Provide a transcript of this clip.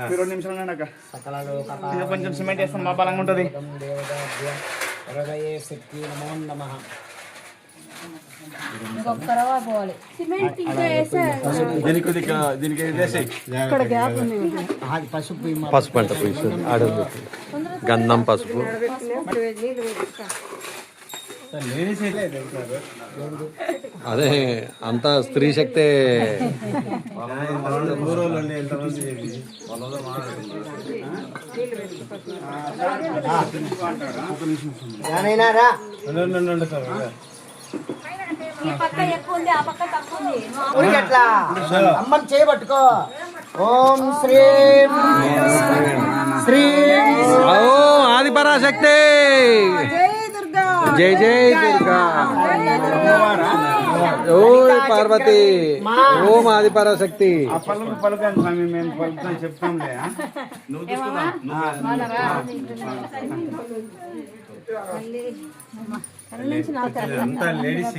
2 నిమిషాలు ఉన్నాక కొంచెం సిమెంట్ వేస్తాను మా బలంగా ఉంటుంది. పసుపు అంట అడుగు గంధం పసుపు అదే అంత స్త్రీ శక్తే. అమ్మని చేయబట్టుకో. ఓం శ్రీం శ్రీం ఆదిపరాశక్తి జై జై దుర్గా. ఓ పార్వతి ఓం ఆదిపరాశక్తి. చెప్తాంలే లేడీస్